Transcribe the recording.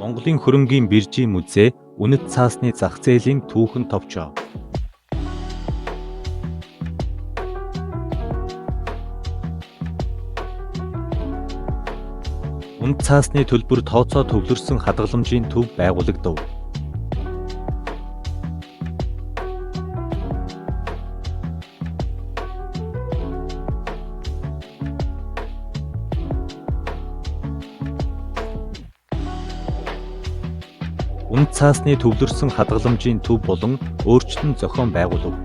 Монголын хөрөнгийн биржийн музей үнэт цаасны зах зээлийн түүхэн товчоо. Үнэт цаасны төлбөр тооцоо төвлөрсөн хадгаламжийн төв байгуулагдав. Үнэт цаасны төвлөрсөн хадгаламжийн төв болон өөрчлөлт зохион байгуулав.